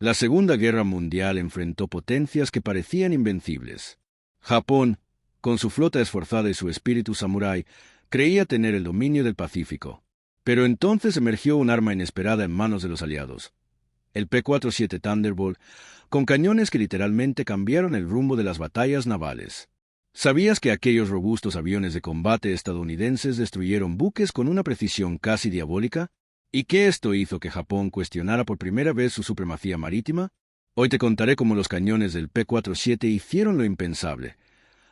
La Segunda Guerra Mundial enfrentó potencias que parecían invencibles. Japón, con su flota esforzada y su espíritu samurái, creía tener el dominio del Pacífico. Pero entonces emergió un arma inesperada en manos de los aliados. El P-47 Thunderbolt, con cañones que literalmente cambiaron el rumbo de las batallas navales. ¿Sabías que aquellos robustos aviones de combate estadounidenses destruyeron buques con una precisión casi diabólica? ¿Y qué esto hizo que Japón cuestionara por primera vez su supremacía marítima? Hoy te contaré cómo los cañones del P-47 hicieron lo impensable: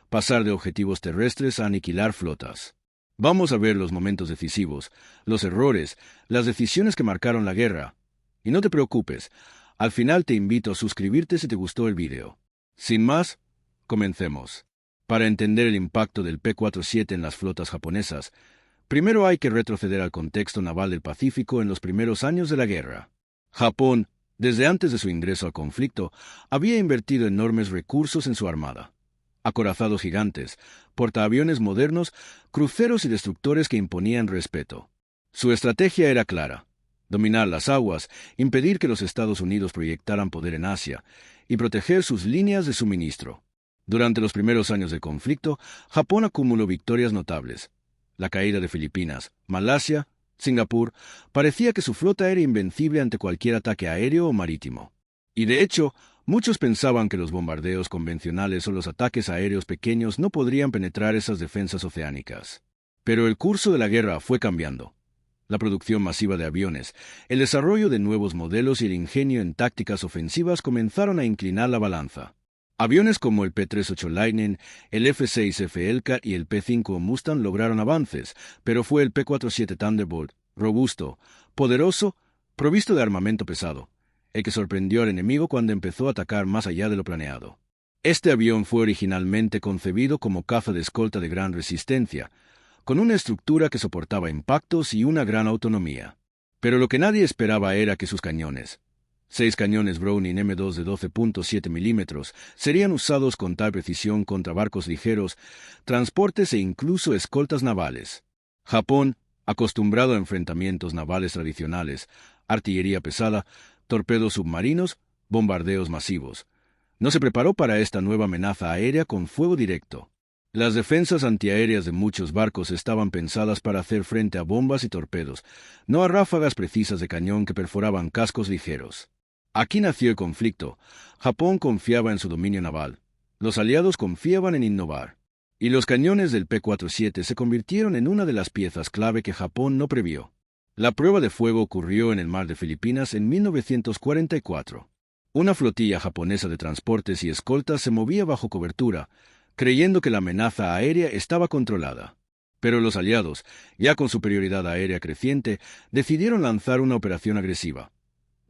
pasar de objetivos terrestres a aniquilar flotas. Vamos a ver los momentos decisivos, los errores, las decisiones que marcaron la guerra. Y no te preocupes, al final te invito a suscribirte si te gustó el video. Sin más, comencemos. Para entender el impacto del P-47 en las flotas japonesas, primero hay que retroceder al contexto naval del Pacífico en los primeros años de la guerra. Japón, desde antes de su ingreso al conflicto, había invertido enormes recursos en su armada. Acorazados gigantes, portaaviones modernos, cruceros y destructores que imponían respeto. Su estrategia era clara: dominar las aguas, impedir que los Estados Unidos proyectaran poder en Asia y proteger sus líneas de suministro. Durante los primeros años del conflicto, Japón acumuló victorias notables. La caída de Filipinas, Malasia, Singapur, parecía que su flota era invencible ante cualquier ataque aéreo o marítimo. Y de hecho, muchos pensaban que los bombardeos convencionales o los ataques aéreos pequeños no podrían penetrar esas defensas oceánicas. Pero el curso de la guerra fue cambiando. La producción masiva de aviones, el desarrollo de nuevos modelos y el ingenio en tácticas ofensivas comenzaron a inclinar la balanza. Aviones como el P-38 Lightning, el F-6F Hellcat y el P-5 Mustang lograron avances, pero fue el P-47 Thunderbolt, robusto, poderoso, provisto de armamento pesado, el que sorprendió al enemigo cuando empezó a atacar más allá de lo planeado. Este avión fue originalmente concebido como caza de escolta de gran resistencia, con una estructura que soportaba impactos y una gran autonomía. Pero lo que nadie esperaba era que sus cañones, 6 cañones Browning M2 de 12.7 milímetros, serían usados con tal precisión contra barcos ligeros, transportes e incluso escoltas navales. Japón, acostumbrado a enfrentamientos navales tradicionales, artillería pesada, torpedos submarinos, bombardeos masivos, no se preparó para esta nueva amenaza aérea con fuego directo. Las defensas antiaéreas de muchos barcos estaban pensadas para hacer frente a bombas y torpedos, no a ráfagas precisas de cañón que perforaban cascos ligeros. Aquí nació el conflicto. Japón confiaba en su dominio naval. Los aliados confiaban en innovar. Y los cañones del P-47 se convirtieron en una de las piezas clave que Japón no previó. La prueba de fuego ocurrió en el mar de Filipinas en 1944. Una flotilla japonesa de transportes y escoltas se movía bajo cobertura, creyendo que la amenaza aérea estaba controlada. Pero los aliados, ya con superioridad aérea creciente, decidieron lanzar una operación agresiva.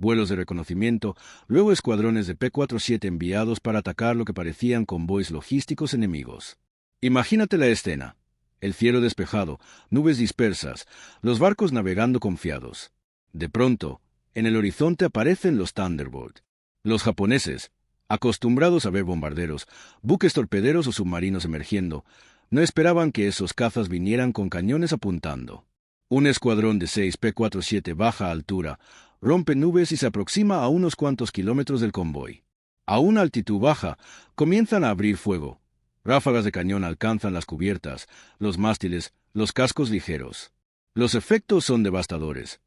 Vuelos de reconocimiento, luego escuadrones de P-47 enviados para atacar lo que parecían convoys logísticos enemigos. Imagínate la escena: el cielo despejado, nubes dispersas, los barcos navegando confiados. De pronto, en el horizonte aparecen los Thunderbolt. Los japoneses, acostumbrados a ver bombarderos, buques torpederos o submarinos emergiendo, no esperaban que esos cazas vinieran con cañones apuntando. Un escuadrón de 6 P-47 baja a altura, rompe nubes y se aproxima a unos cuantos kilómetros del convoy. A una altitud baja, comienzan a abrir fuego. Ráfagas de cañón alcanzan las cubiertas, los mástiles, los cascos ligeros. Los efectos son devastadores.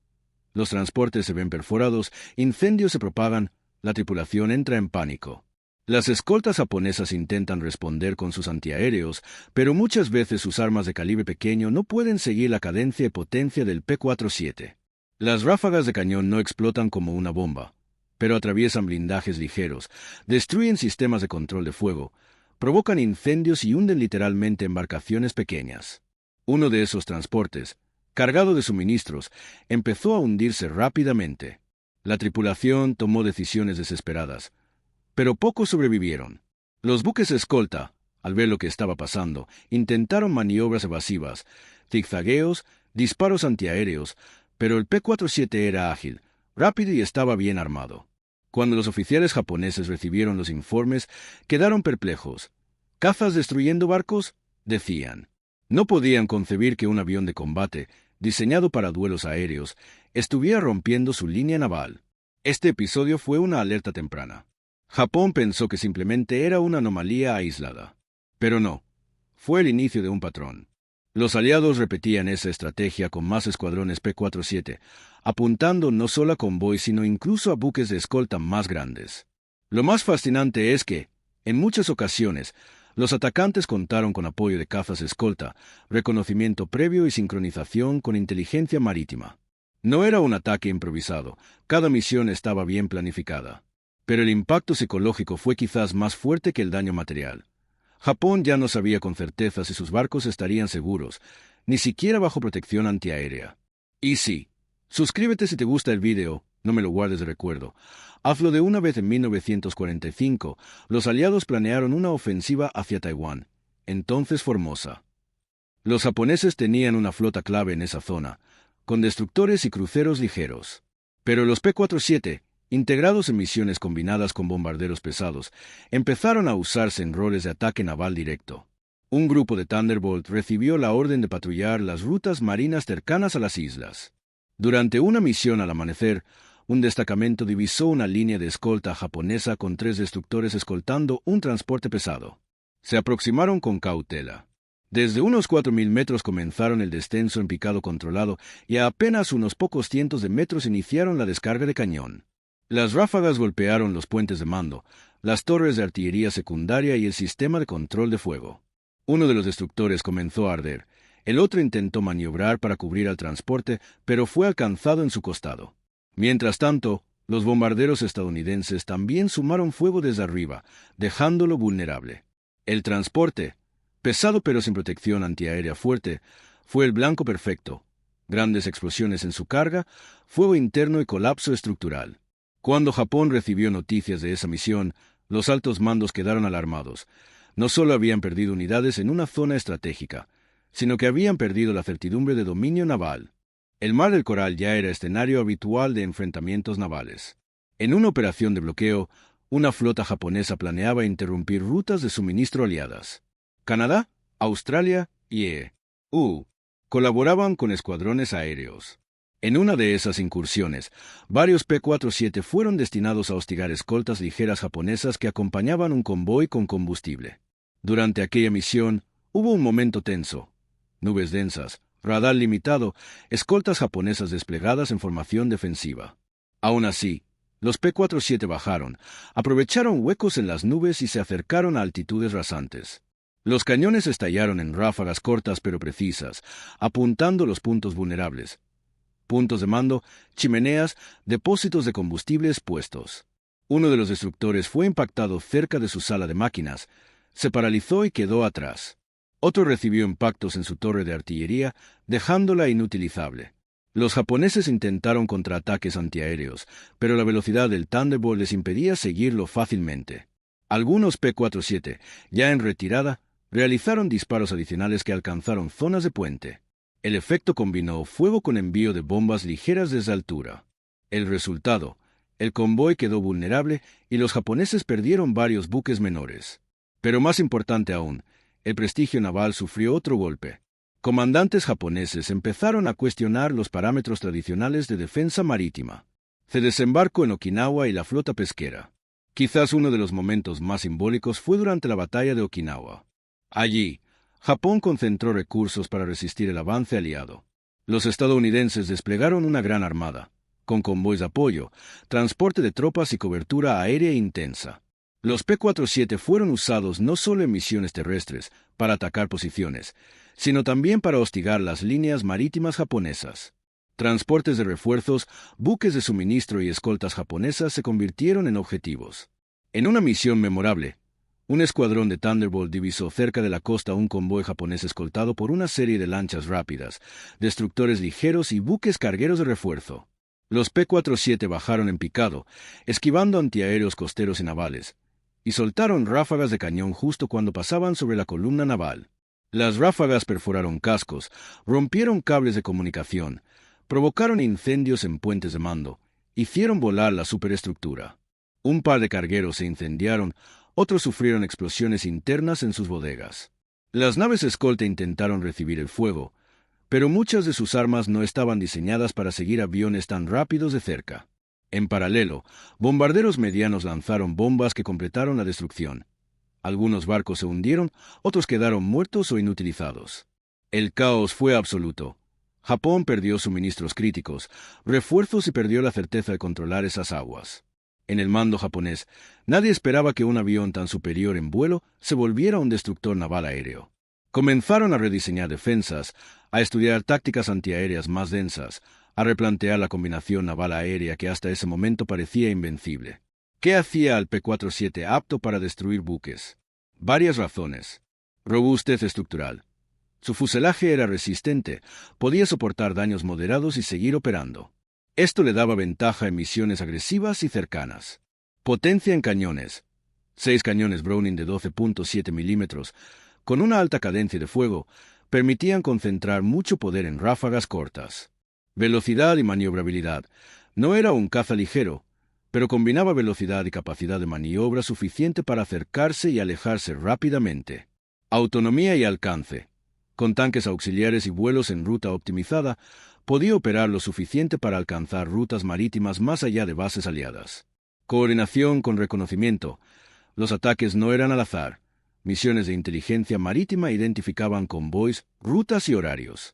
Los transportes se ven perforados, incendios se propagan, la tripulación entra en pánico. Las escoltas japonesas intentan responder con sus antiaéreos, pero muchas veces sus armas de calibre pequeño no pueden seguir la cadencia y potencia del P-47. Las ráfagas de cañón no explotan como una bomba, pero atraviesan blindajes ligeros, destruyen sistemas de control de fuego, provocan incendios y hunden literalmente embarcaciones pequeñas. Uno de esos transportes, cargado de suministros, empezó a hundirse rápidamente. La tripulación tomó decisiones desesperadas, pero pocos sobrevivieron. Los buques escolta, al ver lo que estaba pasando, intentaron maniobras evasivas, zigzagueos, disparos antiaéreos, pero el P-47 era ágil, rápido y estaba bien armado. Cuando los oficiales japoneses recibieron los informes, quedaron perplejos. ¿Cazas destruyendo barcos?, decían. No podían concebir que un avión de combate, diseñado para duelos aéreos, estuviera rompiendo su línea naval. Este episodio fue una alerta temprana. Japón pensó que simplemente era una anomalía aislada. Pero no, fue el inicio de un patrón. Los aliados repetían esa estrategia con más escuadrones P-47, apuntando no solo a convoys sino incluso a buques de escolta más grandes. Lo más fascinante es que, en muchas ocasiones, los atacantes contaron con apoyo de cazas escolta, reconocimiento previo y sincronización con inteligencia marítima. No era un ataque improvisado, cada misión estaba bien planificada. Pero el impacto psicológico fue quizás más fuerte que el daño material. Japón ya no sabía con certeza si sus barcos estarían seguros, ni siquiera bajo protección antiaérea. Y sí, suscríbete si te gusta el vídeo, no me lo guardes de recuerdo. Hazlo de una vez. En 1945, los aliados planearon una ofensiva hacia Taiwán, entonces Formosa. Los japoneses tenían una flota clave en esa zona, con destructores y cruceros ligeros. Pero los P-47, integrados en misiones combinadas con bombarderos pesados, empezaron a usarse en roles de ataque naval directo. Un grupo de Thunderbolt recibió la orden de patrullar las rutas marinas cercanas a las islas. Durante una misión al amanecer, un destacamento divisó una línea de escolta japonesa con 3 destructores escoltando un transporte pesado. Se aproximaron con cautela. Desde unos 4.000 metros comenzaron el descenso en picado controlado y a apenas unos pocos cientos de metros iniciaron la descarga de cañón. Las ráfagas golpearon los puentes de mando, las torres de artillería secundaria y el sistema de control de fuego. Uno de los destructores comenzó a arder. El otro intentó maniobrar para cubrir al transporte, pero fue alcanzado en su costado. Mientras tanto, los bombarderos estadounidenses también sumaron fuego desde arriba, dejándolo vulnerable. El transporte, pesado pero sin protección antiaérea fuerte, fue el blanco perfecto. Grandes explosiones en su carga, fuego interno y colapso estructural. Cuando Japón recibió noticias de esa misión, los altos mandos quedaron alarmados. No solo habían perdido unidades en una zona estratégica, sino que habían perdido la certidumbre de dominio naval. El Mar del Coral ya era escenario habitual de enfrentamientos navales. En una operación de bloqueo, una flota japonesa planeaba interrumpir rutas de suministro aliadas. Canadá, Australia y EU colaboraban con escuadrones aéreos. En una de esas incursiones, varios P-47 fueron destinados a hostigar escoltas ligeras japonesas que acompañaban un convoy con combustible. Durante aquella misión, hubo un momento tenso. Nubes densas, radar limitado, escoltas japonesas desplegadas en formación defensiva. Aún así, los P-47 bajaron, aprovecharon huecos en las nubes y se acercaron a altitudes rasantes. Los cañones estallaron en ráfagas cortas pero precisas, apuntando los puntos vulnerables. Puntos de mando, chimeneas, depósitos de combustibles puestos. Uno de los destructores fue impactado cerca de su sala de máquinas, se paralizó y quedó atrás. Otro recibió impactos en su torre de artillería, dejándola inutilizable. Los japoneses intentaron contraataques antiaéreos, pero la velocidad del Thunderbolt les impedía seguirlo fácilmente. Algunos P-47, ya en retirada, realizaron disparos adicionales que alcanzaron zonas de puente. El efecto combinó fuego con envío de bombas ligeras desde altura. El resultado, el convoy quedó vulnerable y los japoneses perdieron varios buques menores. Pero más importante aún, el prestigio naval sufrió otro golpe. Comandantes japoneses empezaron a cuestionar los parámetros tradicionales de defensa marítima. Se desembarcó en Okinawa y la flota pesquera. Quizás uno de los momentos más simbólicos fue durante la batalla de Okinawa. Allí, Japón concentró recursos para resistir el avance aliado. Los estadounidenses desplegaron una gran armada, con convoys de apoyo, transporte de tropas y cobertura aérea intensa. Los P-47 fueron usados no solo en misiones terrestres, para atacar posiciones, sino también para hostigar las líneas marítimas japonesas. Transportes de refuerzos, buques de suministro y escoltas japonesas se convirtieron en objetivos. En una misión memorable, un escuadrón de Thunderbolt divisó cerca de la costa un convoy japonés escoltado por una serie de lanchas rápidas, destructores ligeros y buques cargueros de refuerzo. Los P-47 bajaron en picado, esquivando antiaéreos costeros y navales, y soltaron ráfagas de cañón justo cuando pasaban sobre la columna naval. Las ráfagas perforaron cascos, rompieron cables de comunicación, provocaron incendios en puentes de mando, hicieron volar la superestructura. Un par de cargueros se incendiaron, otros sufrieron explosiones internas en sus bodegas. Las naves escolta intentaron recibir el fuego, pero muchas de sus armas no estaban diseñadas para seguir aviones tan rápidos de cerca. En paralelo, bombarderos medianos lanzaron bombas que completaron la destrucción. Algunos barcos se hundieron, otros quedaron muertos o inutilizados. El caos fue absoluto. Japón perdió suministros críticos, refuerzos y perdió la certeza de controlar esas aguas. En el mando japonés, nadie esperaba que un avión tan superior en vuelo se volviera un destructor naval aéreo. Comenzaron a rediseñar defensas, a estudiar tácticas antiaéreas más densas, a replantear la combinación naval-aérea que hasta ese momento parecía invencible. ¿Qué hacía al P-47 apto para destruir buques? Varias razones. Robustez estructural. Su fuselaje era resistente, podía soportar daños moderados y seguir operando. Esto le daba ventaja en misiones agresivas y cercanas. Potencia en cañones. 6 cañones Browning de 12.7 milímetros, con una alta cadencia de fuego, permitían concentrar mucho poder en ráfagas cortas. Velocidad y maniobrabilidad. No era un caza ligero, pero combinaba velocidad y capacidad de maniobra suficiente para acercarse y alejarse rápidamente. Autonomía y alcance. Con tanques auxiliares y vuelos en ruta optimizada, podía operar lo suficiente para alcanzar rutas marítimas más allá de bases aliadas. Coordinación con reconocimiento. Los ataques no eran al azar. Misiones de inteligencia marítima identificaban convoys, rutas y horarios.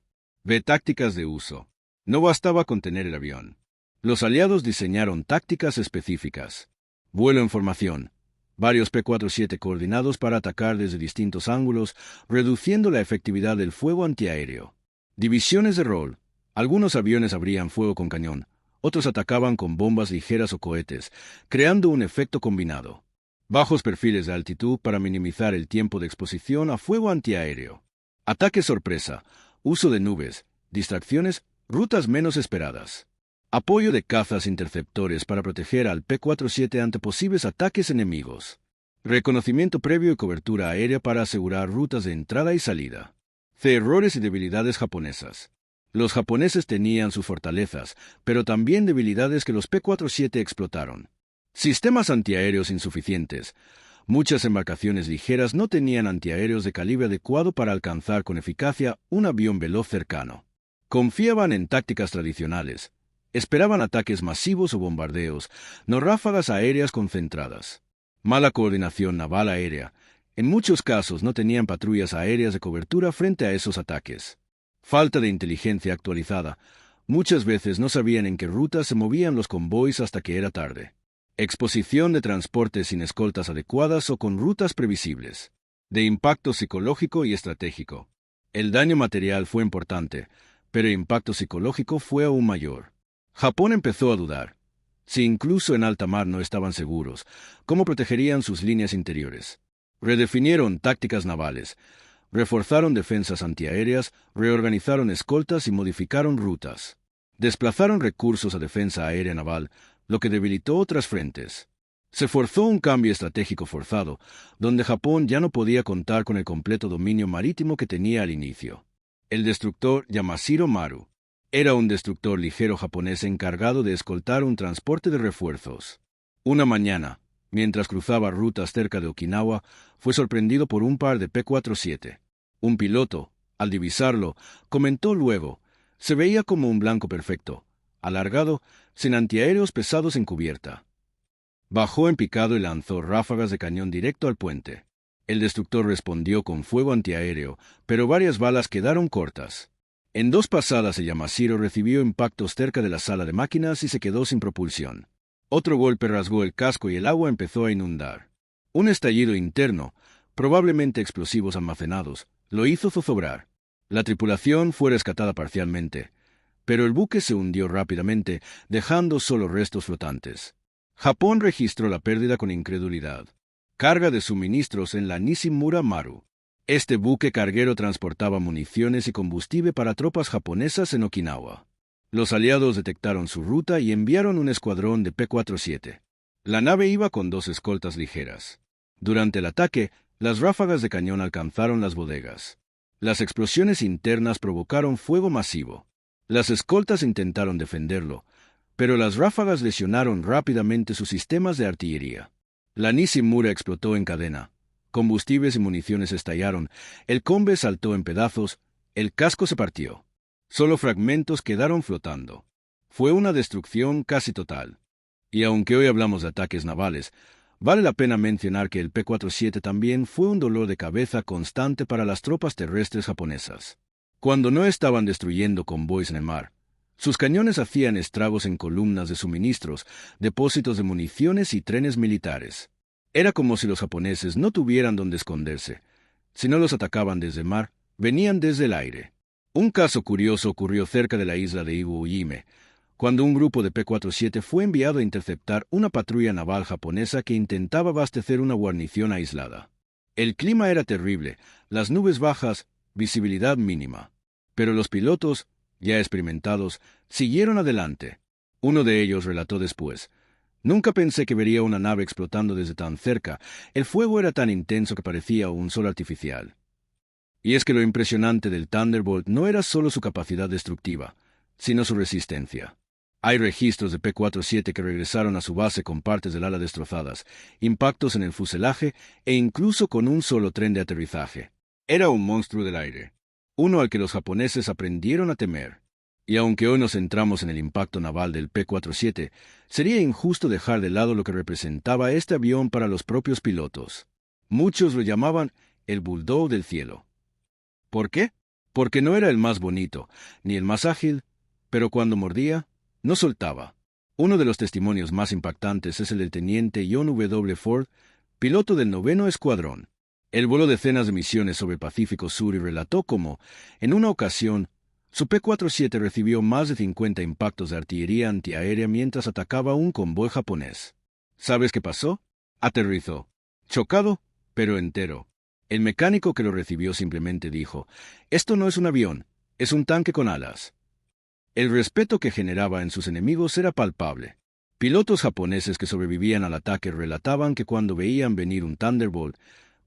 Tácticas de uso. No bastaba con tener el avión. Los aliados diseñaron tácticas específicas. Vuelo en formación. Varios P-47 coordinados para atacar desde distintos ángulos, reduciendo la efectividad del fuego antiaéreo. Divisiones de rol. Algunos aviones abrían fuego con cañón, otros atacaban con bombas ligeras o cohetes, creando un efecto combinado. Bajos perfiles de altitud para minimizar el tiempo de exposición a fuego antiaéreo. Ataque sorpresa. Uso de nubes. Distracciones. Rutas menos esperadas. Apoyo de cazas interceptores para proteger al P-47 ante posibles ataques enemigos. Reconocimiento previo y cobertura aérea para asegurar rutas de entrada y salida. Errores y debilidades japonesas. Los japoneses tenían sus fortalezas, pero también debilidades que los P-47 explotaron. Sistemas antiaéreos insuficientes. Muchas embarcaciones ligeras no tenían antiaéreos de calibre adecuado para alcanzar con eficacia un avión veloz cercano. Confiaban en tácticas tradicionales. Esperaban ataques masivos o bombardeos, no ráfagas aéreas concentradas. Mala coordinación naval-aérea. En muchos casos no tenían patrullas aéreas de cobertura frente a esos ataques. Falta de inteligencia actualizada. Muchas veces no sabían en qué rutas se movían los convoys hasta que era tarde. Exposición de transportes sin escoltas adecuadas o con rutas previsibles. De impacto psicológico y estratégico. El daño material fue importante, pero el impacto psicológico fue aún mayor. Japón empezó a dudar. Si incluso en alta mar no estaban seguros, ¿cómo protegerían sus líneas interiores? Redefinieron tácticas navales, reforzaron defensas antiaéreas, reorganizaron escoltas y modificaron rutas. Desplazaron recursos a defensa aérea naval, lo que debilitó otras frentes. Se forzó un cambio estratégico forzado, donde Japón ya no podía contar con el completo dominio marítimo que tenía al inicio. El destructor Yamashiro Maru era un destructor ligero japonés encargado de escoltar un transporte de refuerzos. Una mañana, mientras cruzaba rutas cerca de Okinawa, fue sorprendido por un par de P-47. Un piloto, al divisarlo, comentó luego, se veía como un blanco perfecto, alargado, sin antiaéreos pesados en cubierta. Bajó en picado y lanzó ráfagas de cañón directo al puente. El destructor respondió con fuego antiaéreo, pero varias balas quedaron cortas. En 2 pasadas el Yamashiro recibió impactos cerca de la sala de máquinas y se quedó sin propulsión. Otro golpe rasgó el casco y el agua empezó a inundar. Un estallido interno, probablemente explosivos almacenados, lo hizo zozobrar. La tripulación fue rescatada parcialmente, pero el buque se hundió rápidamente, dejando solo restos flotantes. Japón registró la pérdida con incredulidad. Carga de suministros en la Nishimura Maru. Este buque carguero transportaba municiones y combustible para tropas japonesas en Okinawa. Los aliados detectaron su ruta y enviaron un escuadrón de P-47. La nave iba con 2 escoltas ligeras. Durante el ataque, las ráfagas de cañón alcanzaron las bodegas. Las explosiones internas provocaron fuego masivo. Las escoltas intentaron defenderlo, pero las ráfagas lesionaron rápidamente sus sistemas de artillería. La Nishimura explotó en cadena. Combustibles y municiones estallaron, el combe saltó en pedazos, el casco se partió. Solo fragmentos quedaron flotando. Fue una destrucción casi total. Y aunque hoy hablamos de ataques navales, vale la pena mencionar que el P-47 también fue un dolor de cabeza constante para las tropas terrestres japonesas. Cuando no estaban destruyendo convoys en el mar, sus cañones hacían estragos en columnas de suministros, depósitos de municiones y trenes militares. Era como si los japoneses no tuvieran dónde esconderse. Si no los atacaban desde el mar, venían desde el aire. Un caso curioso ocurrió cerca de la isla de Iwo Jime, cuando un grupo de P-47 fue enviado a interceptar una patrulla naval japonesa que intentaba abastecer una guarnición aislada. El clima era terrible, las nubes bajas, visibilidad mínima. Pero los pilotos, ya experimentados, siguieron adelante. Uno de ellos relató después: «Nunca pensé que vería una nave explotando desde tan cerca. El fuego era tan intenso que parecía un sol artificial». Y es que lo impresionante del Thunderbolt no era solo su capacidad destructiva, sino su resistencia. Hay registros de P-47 que regresaron a su base con partes del ala destrozadas, impactos en el fuselaje e incluso con un solo tren de aterrizaje. Era un monstruo del aire, uno al que los japoneses aprendieron a temer. Y aunque hoy nos centramos en el impacto naval del P-47, sería injusto dejar de lado lo que representaba este avión para los propios pilotos. Muchos lo llamaban el Bulldog del cielo. ¿Por qué? Porque no era el más bonito, ni el más ágil, pero cuando mordía, no soltaba. Uno de los testimonios más impactantes es el del teniente John W. Ford, piloto del 9º Escuadrón. Él voló decenas de misiones sobre el Pacífico Sur y relató cómo, en una ocasión, su P-47 recibió más de 50 impactos de artillería antiaérea mientras atacaba un convoy japonés. ¿Sabes qué pasó? Aterrizó. Chocado, pero entero. El mecánico que lo recibió simplemente dijo: «Esto no es un avión, es un tanque con alas». El respeto que generaba en sus enemigos era palpable. Pilotos japoneses que sobrevivían al ataque relataban que cuando veían venir un Thunderbolt,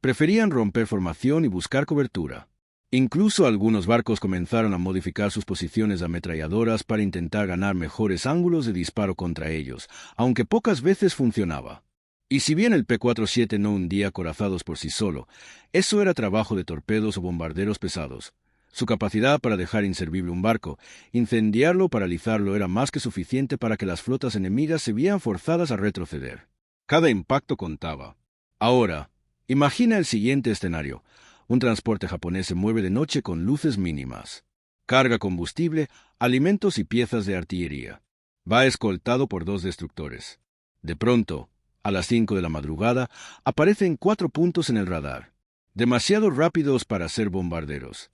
preferían romper formación y buscar cobertura. Incluso algunos barcos comenzaron a modificar sus posiciones ametralladoras para intentar ganar mejores ángulos de disparo contra ellos, aunque pocas veces funcionaba. Y si bien el P-47 no hundía acorazados por sí solo, eso era trabajo de torpedos o bombarderos pesados. Su capacidad para dejar inservible un barco, incendiarlo o paralizarlo era más que suficiente para que las flotas enemigas se vieran forzadas a retroceder. Cada impacto contaba. Ahora, imagina el siguiente escenario. Un transporte japonés se mueve de noche con luces mínimas. Carga combustible, alimentos y piezas de artillería. Va escoltado por 2 destructores. De pronto, a las 5 de la madrugada, aparecen 4 puntos en el radar. Demasiado rápidos para ser bombarderos.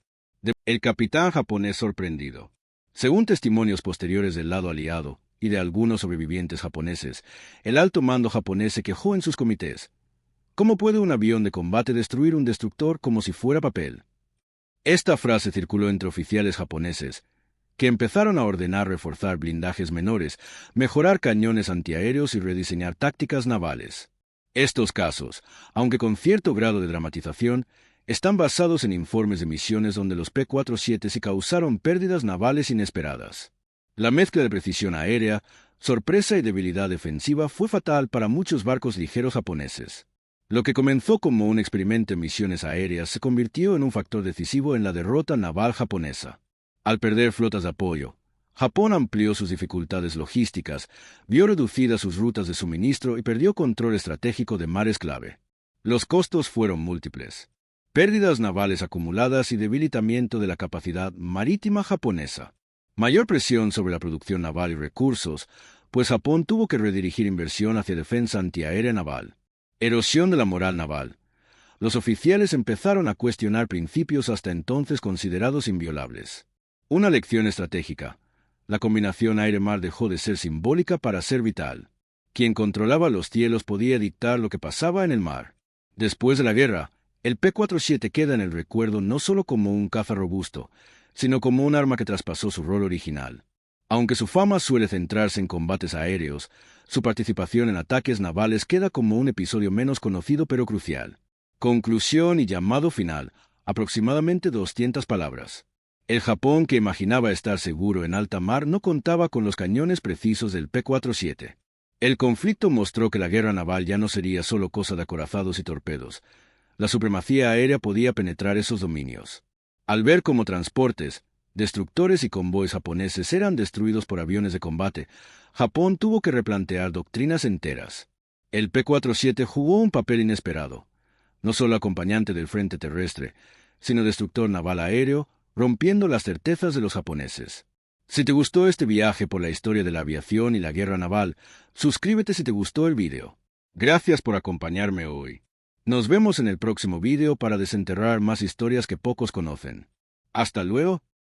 El capitán japonés sorprendido. Según testimonios posteriores del lado aliado y de algunos sobrevivientes japoneses, el alto mando japonés se quejó en sus comités: «¿Cómo puede un avión de combate destruir un destructor como si fuera papel?». Esta frase circuló entre oficiales japoneses, que empezaron a ordenar reforzar blindajes menores, mejorar cañones antiaéreos y rediseñar tácticas navales. Estos casos, aunque con cierto grado de dramatización, están basados en informes de misiones donde los P-47 sí causaron pérdidas navales inesperadas. La mezcla de precisión aérea, sorpresa y debilidad defensiva fue fatal para muchos barcos ligeros japoneses. Lo que comenzó como un experimento en misiones aéreas se convirtió en un factor decisivo en la derrota naval japonesa. Al perder flotas de apoyo, Japón amplió sus dificultades logísticas, vio reducidas sus rutas de suministro y perdió control estratégico de mares clave. Los costos fueron múltiples: pérdidas navales acumuladas y debilitamiento de la capacidad marítima japonesa. Mayor presión sobre la producción naval y recursos, pues Japón tuvo que redirigir inversión hacia defensa antiaérea naval. Erosión de la moral naval. Los oficiales empezaron a cuestionar principios hasta entonces considerados inviolables. Una lección estratégica. La combinación aire-mar dejó de ser simbólica para ser vital. Quien controlaba los cielos podía dictar lo que pasaba en el mar. Después de la guerra, el P-47 queda en el recuerdo no solo como un caza robusto, sino como un arma que traspasó su rol original. Aunque su fama suele centrarse en combates aéreos, su participación en ataques navales queda como un episodio menos conocido pero crucial. Conclusión y llamado final, aproximadamente 200 palabras. El Japón que imaginaba estar seguro en alta mar no contaba con los cañones precisos del P-47. El conflicto mostró que la guerra naval ya no sería solo cosa de acorazados y torpedos. La supremacía aérea podía penetrar esos dominios. Al ver cómo transportes, destructores y convoys japoneses eran destruidos por aviones de combate, Japón tuvo que replantear doctrinas enteras. El P-47 jugó un papel inesperado, no solo acompañante del frente terrestre, sino destructor naval aéreo, rompiendo las certezas de los japoneses. Si te gustó este viaje por la historia de la aviación y la guerra naval, suscríbete si te gustó el video. Gracias por acompañarme hoy. Nos vemos en el próximo video para desenterrar más historias que pocos conocen. Hasta luego.